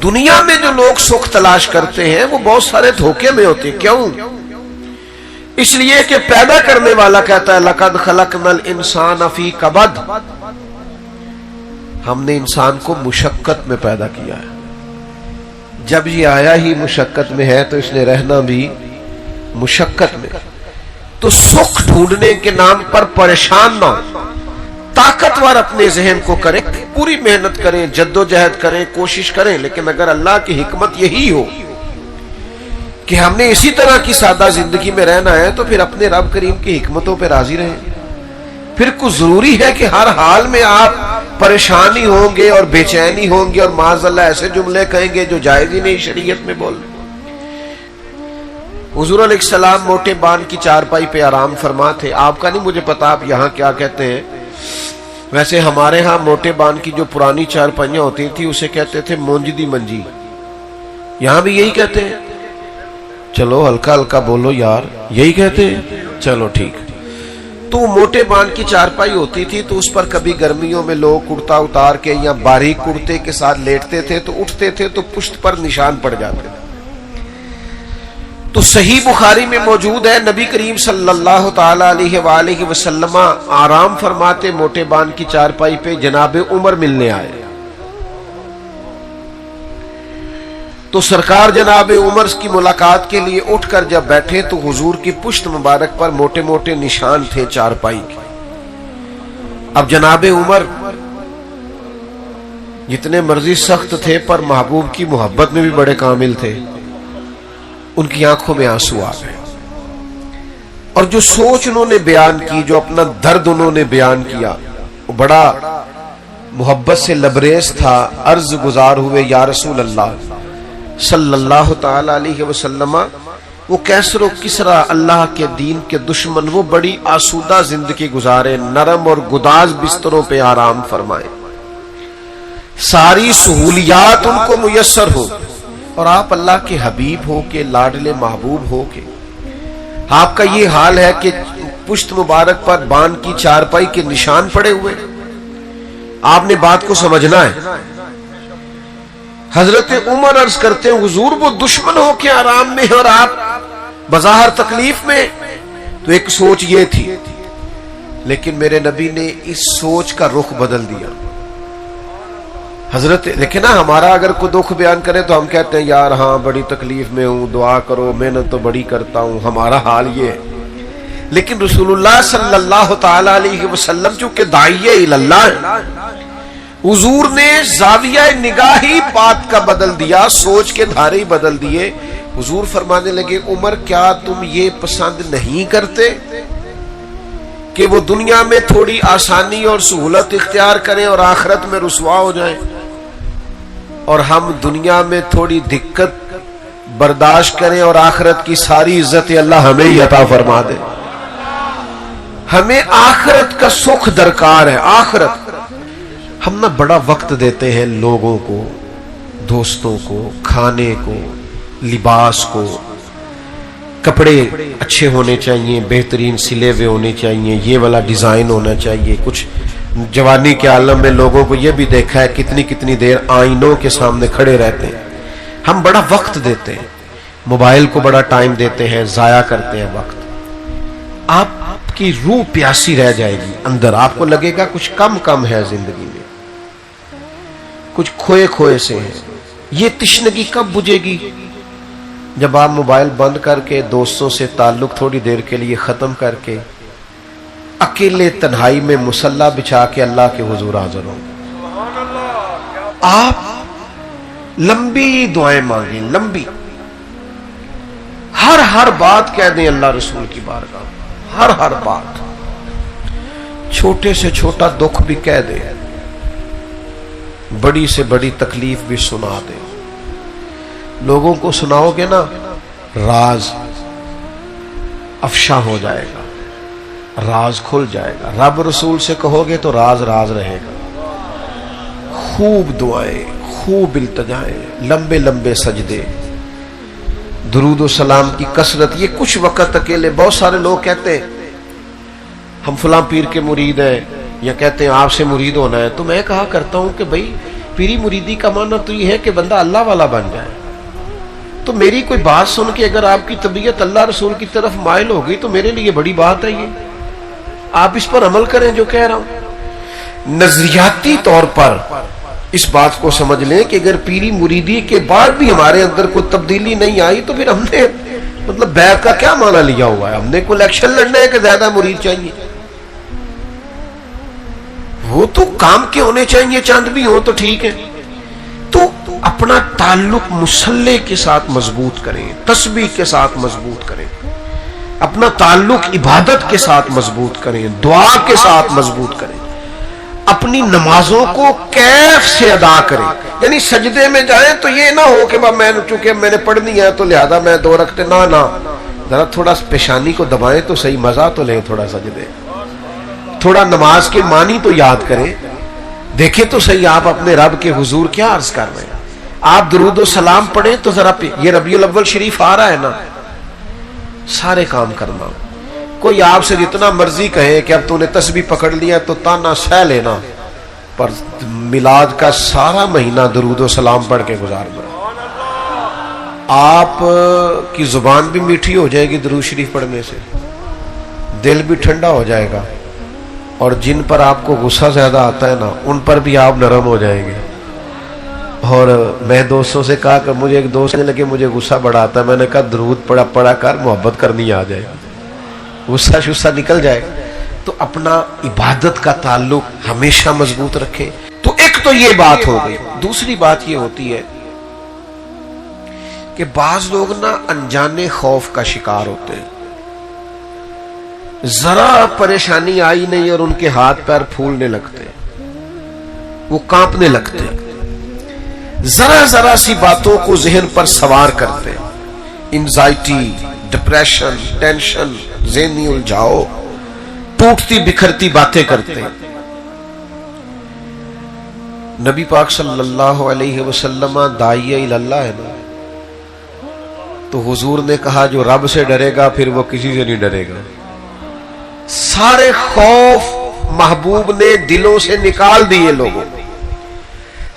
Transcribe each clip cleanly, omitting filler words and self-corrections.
دنیا میں جو لوگ سکھ تلاش کرتے ہیں وہ بہت سارے دھوکے میں ہوتے ہیں. کیوں؟ اس لیے کہ پیدا کرنے والا کہتا ہے لَقَدْ خَلَقْنَا الْإِنسَانَ فِي كَبَدٍ، ہم نے انسان کو مشقت میں پیدا کیا ہے. جب یہ آیا ہی مشقت میں ہے تو اس نے رہنا بھی مشقت میں. تو سکھ ڈھونڈنے کے نام پر پریشان نہ ہو، طاقتور اپنے ذہن کو کریں، پوری محنت کریں، جدوجہد کریں، کوشش کریں، لیکن اگر اللہ کی حکمت یہی ہو کہ ہم نے اسی طرح کی سادہ زندگی میں رہنا ہے تو پھر اپنے رب کریم کی حکمتوں پہ راضی رہیں. پھر کچھ ضروری ہے کہ ہر حال میں آپ پریشانی ہوں گے اور بے چینی ہوں گے اور معاذ اللہ ایسے جملے کہیں گے جو جائز ہی نہیں شریعت میں بول. حضور علیہ السلام موٹے بان کی چارپائی پہ آرام فرما تھے. آپ کا نہیں مجھے پتا آپ یہاں کیا کہتے ہیں، ویسے ہمارے ہاں موٹے بان کی جو پرانی چارپائیاں ہوتی تھی اسے کہتے تھے مونجدی منجی. یہاں بھی یہی کہتے ہیں؟ چلو ہلکا ہلکا بولو یار، یہی کہتے ہیں؟ چلو ٹھیک. تو موٹے بان کی چارپائی ہوتی تھی تو اس پر کبھی گرمیوں میں لوگ کرتا اتار کے یا باریک کرتے کے ساتھ لیٹتے تھے تو اٹھتے تھے تو پشت پر نشان پڑ جاتے تھے. تو صحیح بخاری میں موجود ہے نبی کریم صلی اللہ تعالی علیہ وآلہ وسلم آرام فرماتے موٹے بان کی چارپائی پہ جناب عمر ملنے آئے. تو سرکار جناب عمر کی ملاقات کے لیے اٹھ کر جب بیٹھے تو حضور کی پشت مبارک پر موٹے موٹے نشان تھے چارپائی کے. اب جناب عمر جتنے مرضی سخت تھے پر محبوب کی محبت میں بھی بڑے کامل تھے. ان کی آنکھوں میں آنسو آ گئے اور جو سوچ انہوں نے بیان کی، جو اپنا درد انہوں نے بیان کیا، وہ بڑا محبت سے لبریز تھا. عرض گزار ہوئے یا رسول اللہ صلی اللہ تعالی علیہ وسلم، وہ کیسر و کسرا اللہ کے دین کے دشمن وہ بڑی آسودہ زندگی گزارے، نرم اور گداز بستروں پہ آرام فرمائے، ساری سہولیات ان کو میسر ہو، اور آپ اللہ کے حبیب ہو کے لاڈلے محبوب ہو کے آپ کا یہ حال ہے کہ پشت مبارک پر بان کی چارپائی کے نشان پڑے ہوئے. آپ نے بات کو سمجھنا ہے. حضرت عمر عرض کرتے ہیں حضور وہ دشمن ہو کے آرام میں اور آپ بظاہر تکلیف میں. تو ایک سوچ یہ تھی، لیکن میرے نبی نے اس سوچ کا رخ بدل دیا. حضرت دیکھیں نا، ہمارا اگر کوئی دکھ بیان کرے تو ہم کہتے ہیں یار ہاں بڑی تکلیف میں ہوں، دعا کرو، محنت تو بڑی کرتا ہوں، ہمارا حال یہ ہے. لیکن رسول اللہ صلی اللہ تعالی علیہ وسلم چونکہ داعیہ اللہ ہے، حضور نے زاویہ نگاہی بات کا بدل دیا، سوچ کے دھارے بدل دیے. حضور فرمانے لگے عمر کیا تم یہ پسند نہیں کرتے کہ وہ دنیا میں تھوڑی آسانی اور سہولت اختیار کریں اور آخرت میں رسوا ہو جائیں، اور ہم دنیا میں تھوڑی دقت برداشت کریں اور آخرت کی ساری عزت اللہ ہمیں ہی عطا فرما دے. ہمیں آخرت کا سکھ درکار ہے. آخرت ہم نہ بڑا وقت دیتے ہیں لوگوں کو، دوستوں کو، کھانے کو، لباس کو. کپڑے اچھے ہونے چاہیے، بہترین سلے ہوئے ہونے چاہیے، یہ والا ڈیزائن ہونا چاہیے. کچھ جوانی کے عالم میں لوگوں کو یہ بھی دیکھا ہے کتنی کتنی دیر آئینوں کے سامنے کھڑے رہتے ہیں. ہم بڑا وقت دیتے ہیں، موبائل کو بڑا ٹائم دیتے ہیں، ضائع کرتے ہیں وقت. آپ کی روح پیاسی رہ جائے گی اندر، آپ کو لگے گا کچھ کم ہے زندگی میں، کچھ کھوئے سے ہے. یہ تشنگی کب بجھے گی؟ جب آپ موبائل بند کر کے دوستوں سے تعلق تھوڑی دیر کے لیے ختم کر کے اکیلے تنہائی میں مصلی بچھا کے اللہ کے حضور حاضر ہوں. آپ لمبی دعائیں مانگیں، لمبی، ہر بات کہہ دیں اللہ رسول کی بارگاہ، ہر بات، چھوٹے سے چھوٹا دکھ بھی کہہ دیں، بڑی سے بڑی تکلیف بھی سنا دیں. لوگوں کو سناؤ گے نا راز افشا ہو جائے گا، راز کھل جائے گا. رب رسول سے کہو گے تو راز رہے گا. خوب دعائیں، خوب التجائیں، لمبے لمبے سجدے، درود و سلام کی کثرت. یہ کچھ وقت اکیلے. بہت سارے لوگ کہتے ہیں ہم فلاں پیر کے مرید ہیں، یا کہتے ہیں آپ سے مرید ہونا ہے. تو میں کہا کرتا ہوں کہ بھئی پیری مریدی کا معنی تو یہ ہے کہ بندہ اللہ والا بن جائے. تو میری کوئی بات سن کے اگر آپ کی طبیعت اللہ رسول کی طرف مائل ہو گئی تو میرے لیے بڑی بات ہے. یہ آپ اس پر عمل کریں جو کہہ رہا ہوں. نظریاتی طور پر اس بات کو سمجھ لیں کہ اگر پیری مریدی کے بعد بھی ہمارے اندر کوئی تبدیلی نہیں آئی تو پھر ہم نے مطلب بیعت کا کیا معنی لیا ہوا ہے؟ ہم نے کوئی الیکشن لڑنا ہے کہ زیادہ مرید چاہیے؟ وہ تو کام کے ہونے چاہیے، چاند بھی ہو تو ٹھیک ہے. تو اپنا تعلق مصلی کے ساتھ مضبوط کریں، تسبیح کے ساتھ مضبوط کریں، اپنا تعلق عبادت کے ساتھ مضبوط کریں، دعا کے ساتھ مضبوط کریں، اپنی نمازوں کو کیف سے ادا کریں. یعنی سجدے میں جائیں تو یہ نہ ہو کہ میں چونکہ میں نے پڑھنی ہے تو لہذا میں 2 رکعتیں نہ ذرا تھوڑا پیشانی کو دبائیں تو صحیح، مزہ تو لیں تھوڑا سجدے، تھوڑا نماز کے معنی تو یاد کریں. دیکھیں تو صحیح آپ اپنے رب کے حضور کیا عرض کر رہے ہیں. آپ درود و سلام پڑھیں تو ذرا یہ ربیع الاول شریف آ رہا ہے نا، سارے کام کرنا. کوئی آپ سے جتنا مرضی کہے کہ اب تو نے تسبیح پکڑ لیا تو تانا سہ لینا، پر میلاد کا سارا مہینہ درود و سلام پڑھ کے گزارنا. آپ کی زبان بھی میٹھی ہو جائے گی درود شریف پڑھنے سے، دل بھی ٹھنڈا ہو جائے گا، اور جن پر آپ کو غصہ زیادہ آتا ہے نا ان پر بھی آپ نرم ہو جائیں گے. اور میں دوستوں سے کہا کہ مجھے ایک دوست نے لگے مجھے غصہ بڑا آتا ہے، میں نے کہا درود پڑھا کر محبت کرنی آ جائے گی، غصہ شصہ نکل جائے. تو اپنا عبادت کا تعلق ہمیشہ مضبوط رکھیں. تو ایک تو یہ بات ہو گئی. دوسری بات یہ ہوتی ہے کہ بعض لوگ نا انجانے خوف کا شکار ہوتے ہیں. ذرا پریشانی آئی نہیں اور ان کے ہاتھ پیر پھولنے لگتے، وہ کانپنے لگتے، ذرا سی باتوں کو ذہن پر سوار کرتے، انزائٹی، ڈپریشن، ٹینشن، ذہنی الجھاؤ، ٹوٹتی بکھرتی باتیں کرتے. نبی پاک صلی اللہ علیہ وسلم داعیہ اللہ ہے نا، تو حضور نے کہا جو رب سے ڈرے گا پھر وہ کسی سے نہیں ڈرے گا. سارے خوف محبوب نے دلوں سے نکال دیے لوگوں.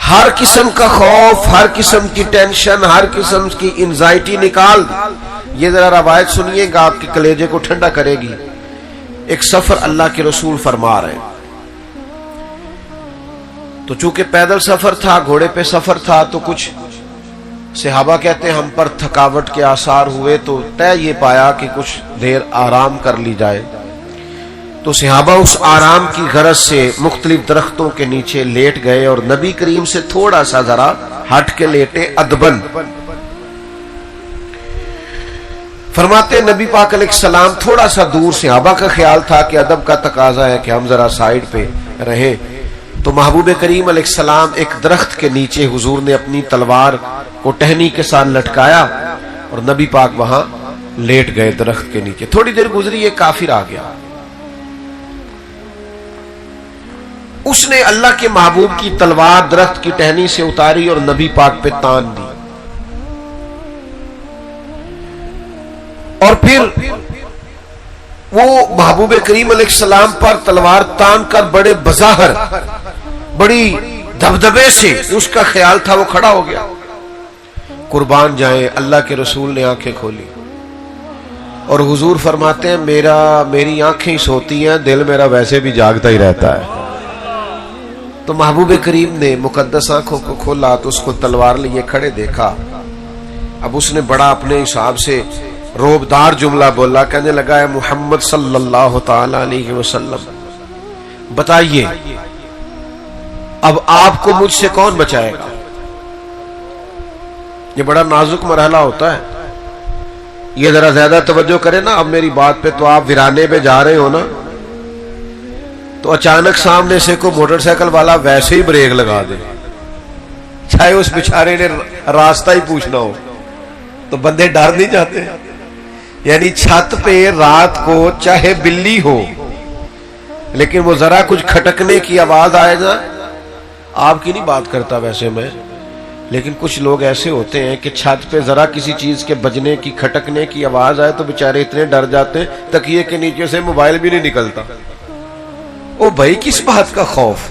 ہر قسم کا خوف، ہر قسم کی ٹینشن، ہر قسم کی انزائٹی نکال دی. یہ ذرا روایت سنیے گا، آپ کے کلیجے کو ٹھنڈا کرے گی. ایک سفر اللہ کے رسول فرما رہے ہیں، تو چونکہ پیدل سفر تھا، گھوڑے پہ سفر تھا، تو کچھ صحابہ کہتے ہیں ہم پر تھکاوٹ کے آثار ہوئے، تو طے یہ پایا کہ کچھ دیر آرام کر لی جائے. تو صحابہ اس آرام کی غرض سے مختلف درختوں کے نیچے لیٹ گئے اور نبی کریم سے تھوڑا سا ذرا ہٹ کے لیٹے ادبن. فرماتے نبی پاک علیہ السلام تھوڑا سا دور، صحابہ کا خیال تھا کہ ادب کا تقاضا ہے کہ ہم ذرا سائیڈ پہ رہیں. تو محبوب کریم علیہ السلام ایک درخت کے نیچے حضور نے اپنی تلوار کو ٹہنی کے ساتھ لٹکایا اور نبی پاک وہاں لیٹ گئے درخت کے نیچے. تھوڑی دیر گزری ایک کافر آ گیا، اس نے اللہ کے محبوب کی تلوار درخت کی ٹہنی سے اتاری اور نبی پاک پہ تان دی، اور پھر وہ محبوب کریم علیہ السلام پر تلوار تان کر بڑے بظاہر، بڑی دبدبے سے، اس کا خیال تھا وہ کھڑا ہو گیا. قربان جائیں اللہ کے رسول نے آنکھیں کھولی اور حضور فرماتے ہیں میری آنکھیں سوتی ہیں، دل میرا ویسے بھی جاگتا ہی رہتا ہے. تو محبوب کریم نے مقدس آنکھوں کو کھولا تو اس کو تلوار لیے کھڑے دیکھا. اب اس نے بڑا اپنے حساب سے روبدار جملہ بولا، کہنے لگا ہے محمد صلی اللہ تعالی علیہ وسلم بتائیے اب آپ کو مجھ سے کون بچائے گا؟ یہ بڑا نازک مرحلہ ہوتا ہے. یہ ذرا زیادہ توجہ کرے نا اب میری بات پہ. تو آپ ویرانے پہ جا رہے ہو نا، تو اچانک سامنے سے کوئی موٹر سائیکل والا ویسے ہی بریک لگا دے، چاہے اس بیچارے نے راستہ ہی پوچھنا ہو، تو بندے ڈر نہیں جاتے. یعنی چھت پہ رات کو چاہے بلی ہو لیکن وہ ذرا کچھ کھٹکنے کی آواز آئے گا. آپ کی نہیں بات کرتا ویسے میں، لیکن کچھ لوگ ایسے ہوتے ہیں کہ چھت پہ ذرا کسی چیز کے بجنے کی، کھٹکنے کی آواز آئے تو بیچارے اتنے ڈر جاتے ہیں تکیے کے نیچے سے موبائل بھی نہیں نکلتا. او بھائی کس بات کا خوف؟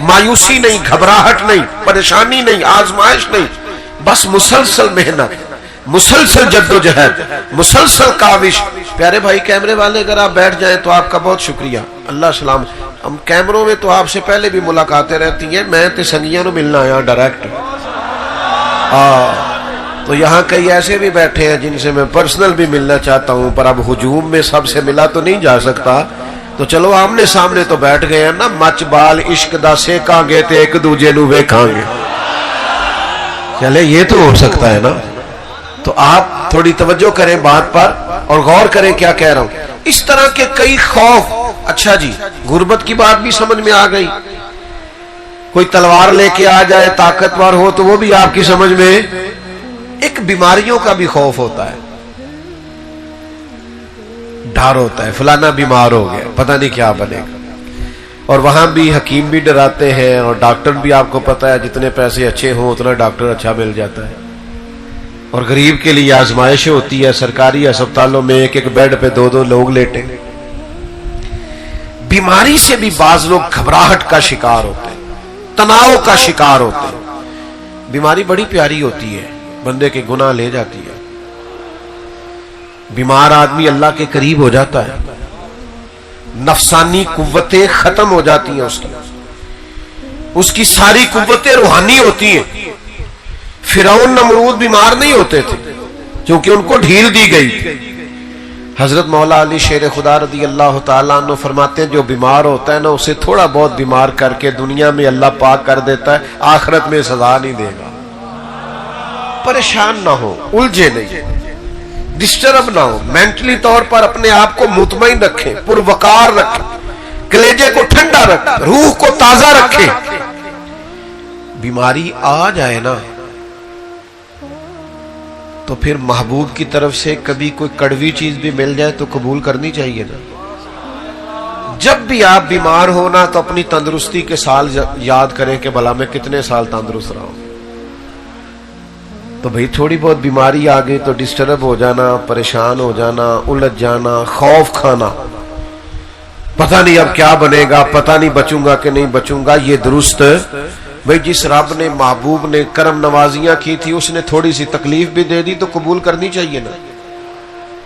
مایوسی نہیں، گھبراہٹ نہیں، پریشانی نہیں، آزمائش نہیں، بس مسلسل محنت، مسلسل جدوجہد، مسلسل کاوش۔ پیارے بھائی کیمرے والے اگر آپ بیٹھ جائیں تو آپ کا بہت شکریہ، اللہ سلام۔ ہم کیمروں میں تو آپ سے پہلے بھی ملاقاتیں رہتی ہیں، میں تے سنگیاں نو ملنا آیا ڈائریکٹ، تو یہاں کئی ایسے بھی بیٹھے ہیں جن سے میں پرسنل بھی ملنا چاہتا ہوں، پر اب ہجوم میں سب سے ملا تو نہیں جا سکتا، تو چلو آمنے سامنے تو بیٹھ گئے ہیں نا، مچ بال عشق دا سیکاں گے تے ایک دوجے نو ویکھاں گے، چلے یہ تو ہو سکتا ہے نا۔ تو آپ تھوڑی توجہ کریں بات پر اور غور کریں کیا کہہ رہا ہوں۔ اس طرح کے کئی خوف۔ اچھا جی، غربت کی بات بھی سمجھ میں آ گئی، کوئی تلوار لے کے آ جائے طاقتور ہو تو وہ بھی آپ کی سمجھ میں۔ ایک بیماریوں کا بھی خوف ہوتا ہے، ڈر ہوتا ہے فلانا بیمار ہو گیا پتہ نہیں کیا بنے گا، اور وہاں بھی حکیم بھی ڈراتے ہیں اور ڈاکٹر بھی، آپ کو پتا ہے جتنے پیسے اچھے ہوں اتنا ڈاکٹر اچھا مل جاتا ہے، اور غریب کے لیے آزمائش ہوتی ہے، سرکاری ہسپتالوں میں ایک ایک بیڈ پہ دو دو لوگ لیٹے۔ بیماری سے بھی بعض لوگ گھبراہٹ کا شکار ہوتے ہیں، تناؤ کا شکار ہوتے ہیں۔ بیماری بڑی پیاری ہوتی ہے، بندے کے گناہ لے جاتی ہے، بیمار آدمی اللہ کے قریب ہو جاتا ہے، نفسانی قوتیں ختم ہو جاتی ہیں، اس کی ساری قوتیں روحانی ہوتی ہیں۔ فرعون نمرود بیمار نہیں ہوتے تھے کیونکہ ان کو ڈھیل دی گئی تھی۔ حضرت مولا علی شیر خدا رضی اللہ تعالیٰ عنہ فرماتے ہیں جو بیمار ہوتا ہے نا، اسے تھوڑا بہت بیمار کر کے دنیا میں اللہ پاک کر دیتا ہے، آخرت میں سزا نہیں دے گا۔ پریشان نہ ہو، الجھے نہیں، ڈسٹرب نہ ہو، مینٹلی طور پر اپنے آپ کو مطمئن رکھیں، پروقار رکھیں، کلیجے کو ٹھنڈا رکھیں، روح کو تازہ رکھیں۔ بیماری آ جائے نا تو پھر محبوب کی طرف سے کبھی کوئی کڑوی چیز بھی مل جائے تو قبول کرنی چاہیے نا۔ جب بھی آپ بیمار ہونا تو اپنی تندرستی کے سال یاد کریں کہ بھلا میں کتنے سال تندرست رہا ہوں۔ تو بھئی تھوڑی بہت بیماری آ گئی تو ڈسٹرب ہو جانا، پریشان ہو جانا، الجھ جانا، خوف کھانا، پتہ نہیں اب کیا بنے گا، پتہ نہیں بچوں گا کہ نہیں بچوں گا، یہ درست بھئی جس رب نے محبوب نے کرم نوازیاں کی تھی اس نے تھوڑی سی تکلیف بھی دے دی تو قبول کرنی چاہیے نا،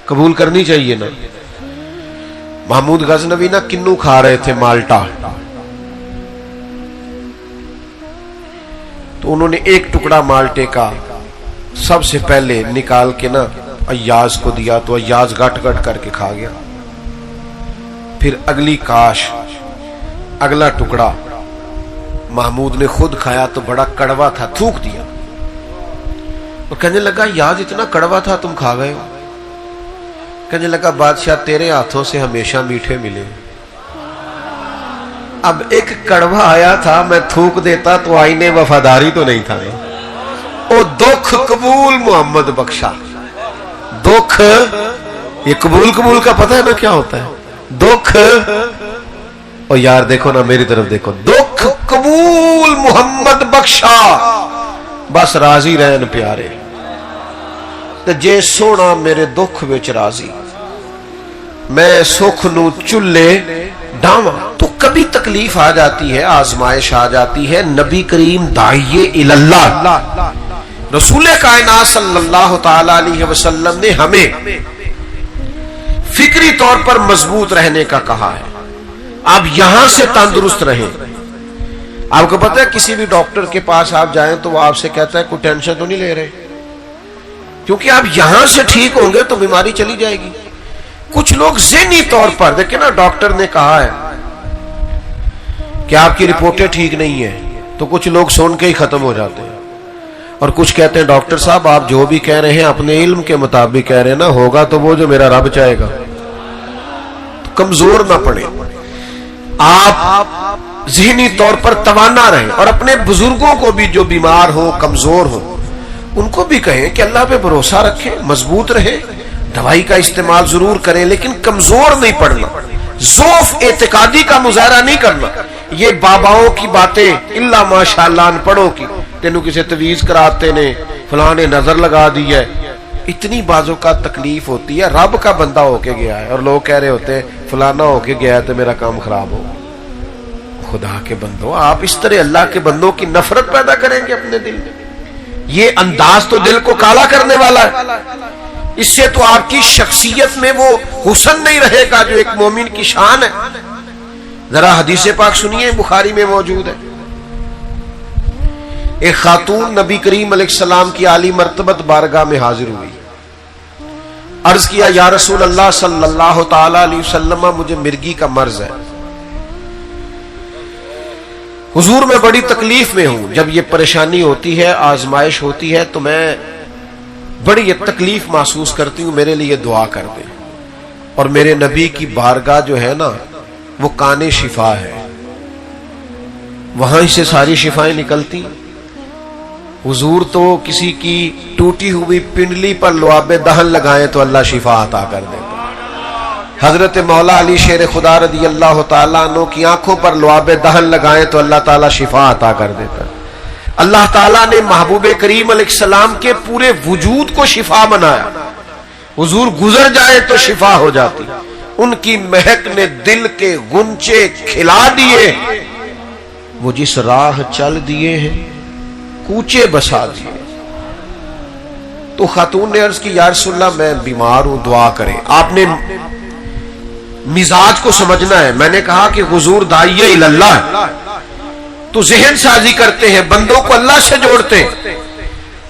قبول کرنی چاہیے نا۔ محمود غزنوی نا کنو کھا رہے تھے مالٹا، تو انہوں نے ایک ٹکڑا مالٹے کا سب سے پہلے نکال کے نا ایاز کو دیا تو ایاز گٹ گٹ کر کے کھا گیا، پھر اگلی کاش اگلا ٹکڑا محمود نے خود کھایا تو بڑا کڑوا تھا، تھوک دیا اور کہنے لگا یاد اتنا کڑوا تھا تم کھا گئے ہو؟ کہنے لگا بادشاہ تیرے ہاتھوں سے ہمیشہ میٹھے ملے، اب ایک کڑوا آیا تھا میں تھوک دیتا تو آئینے وفاداری تو نہیں تھا۔ او دکھ قبول محمد بخشا، دکھ یہ قبول کا پتہ ہے نا کیا ہوتا ہے؟ دکھ، اور یار دیکھو نا میری طرف دیکھو، دکھ قبول محمد بخشا، بس راضی رہن پیارے، تے جے سونا میرے دکھ وچ راضی، میں سکھ نو چلے ڈاواں۔ تو کبھی تکلیف آ جاتی ہے، آزمائش آ جاتی ہے، نبی کریم داعیے اللہ رسول کائنات صلی اللہ تعالی علیہ وسلم نے ہمیں فکری طور پر مضبوط رہنے کا کہا ہے۔ آپ یہاں سے تندرست رہیں۔ آپ کو پتہ ہے کسی بھی ڈاکٹر کے پاس آپ جائیں تو وہ آپ سے کہتا ہے کوئی ٹینشن تو نہیں لے رہے، کیونکہ آپ یہاں سے ٹھیک ہوں گے تو بیماری چلی جائے گی۔ کچھ لوگ ذہنی طور پر دیکھیں نا، ڈاکٹر نے کہا ہے کہ آپ کی رپورٹیں ٹھیک نہیں ہیں تو کچھ لوگ سن کے ہی ختم ہو جاتے ہیں، اور کچھ کہتے ہیں ڈاکٹر صاحب آپ جو بھی کہہ رہے ہیں اپنے علم کے مطابق کہہ رہے ہیں نا، ہوگا تو وہ جو میرا رب چاہے گا۔ تو کمزور نہ پڑے، آپ ذہنی طور پر توانا رہیں، اور اپنے بزرگوں کو بھی جو بیمار ہو کمزور ہو ان کو بھی کہیں کہ اللہ پہ بھروسہ رکھیں، مضبوط رہیں، دوائی کا استعمال ضرور کریں لیکن کمزور نہیں پڑنا، ضعف اعتقادی کا مظاہرہ نہیں کرنا۔ یہ باباؤں کی باتیں اللہ ماشاءاللہ ان پڑھوں کی، تینوں کسی تویز کراتے نے، فلاں نے نظر لگا دی ہے، اتنی بازوں کا تکلیف ہوتی ہے۔ رب کا بندہ ہو کے گیا ہے اور لوگ کہہ رہے ہوتے ہیں فلانا ہو کے گیا ہے تو میرا کام خراب ہو۔ خدا کے بندوں، آپ اس طرح اللہ کے بندوں کی نفرت پیدا کریں گے اپنے دل میں؟ یہ انداز تو دل کو کالا کرنے والا ہے. اس سے تو آپ کی شخصیت میں وہ حسن نہیں رہے گا جو ایک مومن کی شان ہے. ذرا حدیث پاک سنیے، بخاری میں موجود ہے. ایک خاتون نبی کریم علیہ السلام کی عالی مرتبت بارگاہ میں حاضر ہوئی. عرض کیا، یا رسول اللہ صلی اللہ تعالی علیہ وسلم، مجھے مرگی کا مرض ہے. حضور میں بڑی تکلیف میں ہوں. جب یہ پریشانی ہوتی ہے، آزمائش ہوتی ہے، تو میں بڑی یہ تکلیف محسوس کرتی ہوں، میرے لیے دعا کر دیں. اور میرے نبی کی بارگاہ جو ہے نا، وہ کان شفا ہے، وہاں سے ساری شفائیں نکلتی. حضور تو کسی کی ٹوٹی ہوئی پنڈلی پر لعاب دہن لگائیں تو اللہ شفا عطا کر دیتا. حضرت مولا علی شیر خدا رضی اللہ تعالیٰ عنہ کی آنکھوں پر لعاب دہن لگائیں تو اللہ تعالیٰ شفا عطا کر دیتا. اللہ تعالیٰ نے محبوب کریم علیہ السلام کے پورے وجود کو شفا بنایا. حضور گزر جائے تو شفا ہو جاتی. ان کی مہک نے دل کے غنچے کھلا دیے. وہ جس راہ چل دیے ہیں کوچے بسا دیے. تو خاتون نے عرض کی، یا رسول اللہ میں بیمار ہوں، دعا کریں. آپ نے مزاج کو سمجھنا ہے. میں نے کہا کہ حضور داعیہ اللہ ہے، تو ذہن سازی کرتے ہیں، بندوں کو اللہ سے جوڑتے ہیں.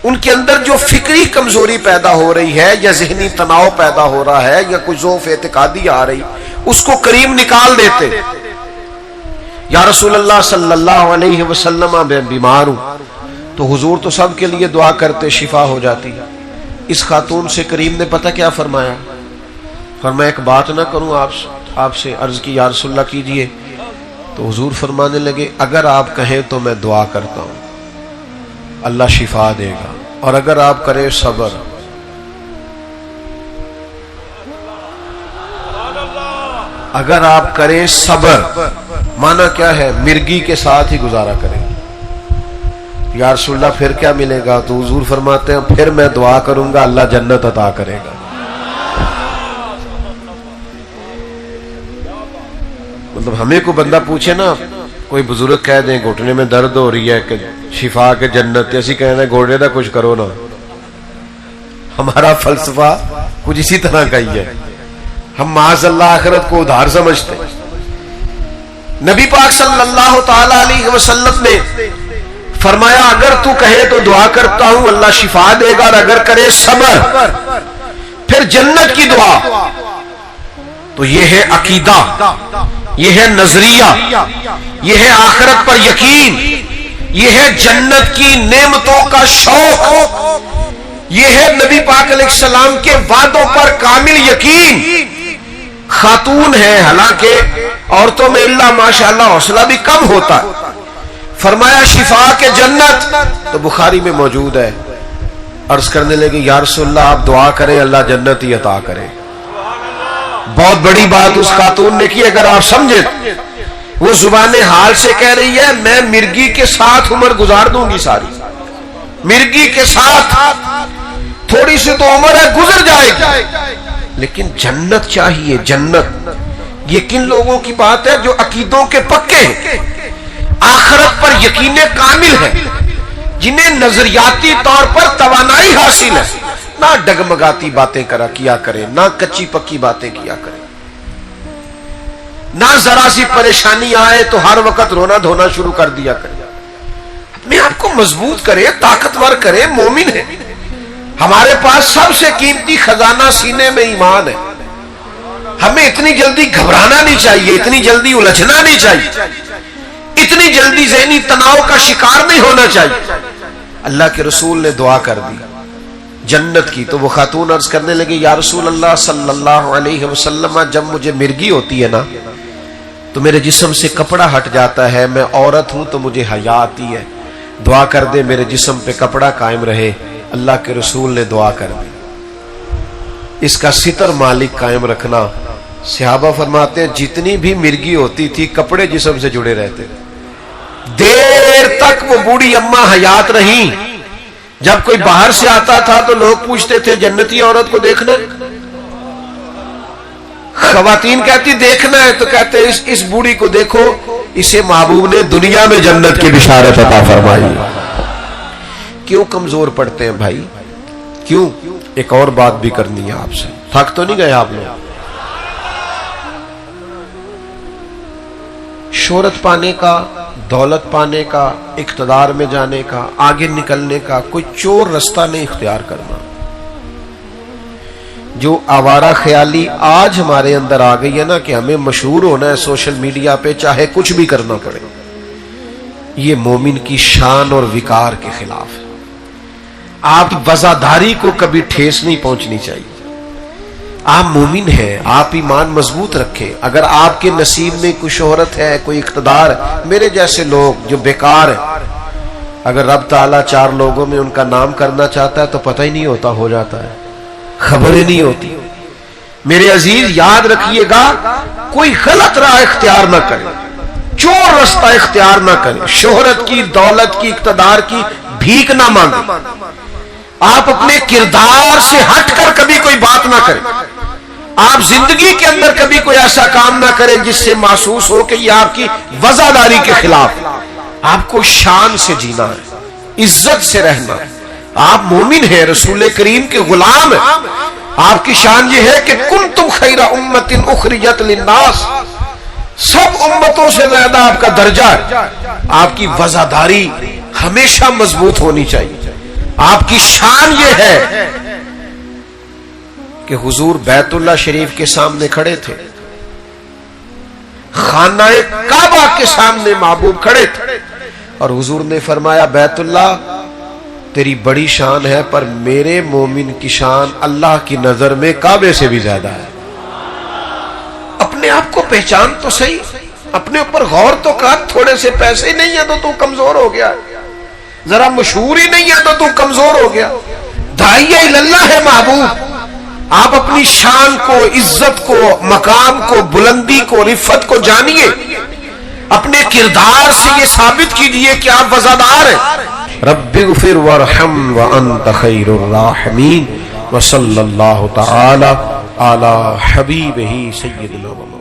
ان کے اندر جو فکری کمزوری پیدا ہو رہی ہے یا ذہنی تناؤ پیدا ہو رہا ہے یا کوئی ضعف اعتقادی آ رہی، اس کو کریم نکال دیتے. یا رسول اللہ صلی اللہ علیہ وسلم میں بیمار ہوں. تو حضور تو سب کے لیے دعا کرتے، شفا ہو جاتی. اس خاتون سے کریم نے پتہ کیا فرمایا؟ فرمایا ایک بات نہ کروں آپ سے؟ عرض کی، یا رسول اللہ کیجئے. تو حضور فرمانے لگے، اگر آپ کہیں تو میں دعا کرتا ہوں، اللہ شفا دے گا. اور اگر آپ کریں صبر. اگر آپ کریں صبر، معنی کیا ہے؟ مرگی کے ساتھ ہی گزارا کریں. یا رسول اللہ پھر کیا ملے گا؟ تو حضور فرماتے ہیں پھر میں دعا کروں گا، اللہ جنت عطا کرے گا. مطلب ہمیں کوئی بندہ پوچھے نا، کوئی بزرگ کہہ دیں گھٹنے میں درد ہو رہی ہے کہ شفا کے جنت، ایسی کہنا ہے گھوڑے دا کچھ کرو نا. ہمارا فلسفہ کچھ اسی طرح کا ہی ہے. ہم معاذ اللہ آخرت کو ادھار سمجھتے. نبی پاک صلی اللہ تعالی علیہ وسلم نے فرمایا اگر تو کہے تو دعا کرتا ہوں اللہ شفا دے گا، اور اگر کرے صبر پھر جنت کی دعا. تو یہ ہے عقیدہ، یہ ہے نظریہ، یہ ہے آخرت پر یقین، یہ ہے جنت کی نعمتوں کا شوق، یہ ہے نبی پاک علیہ السلام کے وعدوں پر کامل یقین. خاتون ہے، حالانکہ عورتوں میں اللہ ماشاءاللہ حوصلہ بھی کم ہوتا ہے. فرمایا شفا کے جنت، تو بخاری میں موجود ہے. عرض کرنے لگے، یا رسول اللہ آپ دعا کریں اللہ جنت ہی عطا کرے. بہت بڑی بات اس خاتون نے کی. اگر آپ سمجھیں، وہ زبان حال سے کہہ رہی ہے میں مرگی کے ساتھ عمر گزار دوں گی ساری. مرگی کے ساتھ تھوڑی سی تو عمر ہے، گزر جائے گی، لیکن جنت چاہیے. جنت یہ کن لوگوں کی بات ہے؟ جو عقیدوں کے پکے ہیں، آخرت پر یقین کامل ہے، جنہیں نظریاتی طور پر توانائی حاصل ہے. نہ ڈگمگاتی باتیں کیا کرے، نہ کچی پکی باتیں کیا کرے، نہ ذرا سی پریشانی آئے تو ہر وقت رونا دھونا شروع کر دیا کرے. اپنے آپ کو مضبوط کرے، طاقتور کرے. مومن ہے. ہمارے پاس سب سے قیمتی خزانہ سینے میں ایمان ہے. ہمیں اتنی جلدی گھبرانا نہیں چاہیے، اتنی جلدی الجھنا نہیں چاہیے، اتنی جلدی ذہنی تناؤ کا شکار نہیں ہونا چاہیے. اللہ کے رسول نے دعا کر دی جنت کی. تو وہ خاتون عرض کرنے لگی، یا رسول اللہ صلی اللہ علیہ وسلم جب مجھے مرگی ہوتی ہے نا تو میرے جسم سے کپڑا ہٹ جاتا ہے. میں عورت ہوں تو مجھے حیا آتی ہے، دعا کر دے میرے جسم پہ کپڑا قائم رہے. اللہ کے رسول نے دعا کر دی. اس کا ستر مالک قائم رکھنا. صحابہ فرماتے ہیں جتنی بھی مرگی ہوتی تھی کپڑے جسم سے جڑے رہتے. دیر تک وہ بوڑھی اماں حیات رہی. جب کوئی باہر سے آتا تھا تو لوگ پوچھتے تھے جنتی عورت کو دیکھنا. خواتین کہتی دیکھنا ہے تو کہتے اس بوڑھی کو دیکھو اسے محبوب نے دنیا میں جنت کی بشارت عطا فرمائی. کیوں کمزور پڑتے ہیں بھائی؟ کیوں؟ ایک اور بات بھی کرنی ہے آپ سے. تھک تو نہیں گئے آپ لوگ؟ شہرت پانے کا، دولت پانے کا، اقتدار میں جانے کا، آگے نکلنے کا کوئی چور رستہ نہیں اختیار کرنا. جو آوارہ خیالی آج ہمارے اندر آ گئی ہے نا کہ ہمیں مشہور ہونا ہے سوشل میڈیا پہ چاہے کچھ بھی کرنا پڑے، یہ مومن کی شان اور وقار کے خلاف ہے. آپ وزاداری کو کبھی ٹھیس نہیں پہنچنی چاہیے. آپ مومن ہیں، آپ ایمان مضبوط رکھیں. اگر آپ کے نصیب میں کوئی شہرت ہے، کوئی اقتدار، میرے جیسے لوگ جو بیکار ہیں، اگر رب تعالیٰ چار لوگوں میں ان کا نام کرنا چاہتا ہے تو پتہ ہی نہیں ہوتا، ہو جاتا ہے، خبر ہی نہیں ہوتی. میرے عزیز یاد رکھیے گا، کوئی غلط راہ اختیار نہ کرے، چور رستہ اختیار نہ کرے، شہرت کی، دولت کی، اقتدار کی بھیک نہ مانگے. آپ اپنے کردار سے ہٹ کر کبھی کوئی بات نہ کریں. آپ زندگی کے اندر کبھی کوئی ایسا کام نہ کریں جس سے محسوس ہو کہ یہ آپ کی وزاداری کے خلاف. آپ کو شان سے جینا ہے، عزت سے رہنا. آپ مومن ہیں، رسول کریم کے غلام ہیں. آپ کی شان یہ ہے کہ کنتم خیر امت اخرجت للناس، سب امتوں سے زیادہ آپ کا درجہ ہے. آپ کی وزاداری ہمیشہ مضبوط ہونی چاہیے. آپ کی شان یہ ہے کہ حضور بیت اللہ شریف کے سامنے کھڑے تھے، خانہ کعبہ کے سامنے محبوب کھڑے تھے، اور حضور نے فرمایا بیت اللہ تیری بڑی شان ہے، پر میرے مومن کی شان اللہ کی نظر میں کعبے سے بھی زیادہ ہے. اپنے آپ کو پہچان تو صحیح، اپنے اوپر غور تو کر. تھوڑے سے پیسے ہی نہیں ہے تو کمزور ہو گیا، ذرا مشہور ہی نہیں ہے تو کمزور ہو گیا. داعیہ اللہ ہے محبوب. آپ اپنی شان کو، عزت کو، مقام کو، بلندی کو، رفت کو جانیے. اپنے کردار سے یہ ثابت کیجئے کہ آپ وزادار ہیں. رب اغفر وارحم وانت خیر الراحمین وصلی اللہ تعالی علی حبیبہ سیدنا محمد.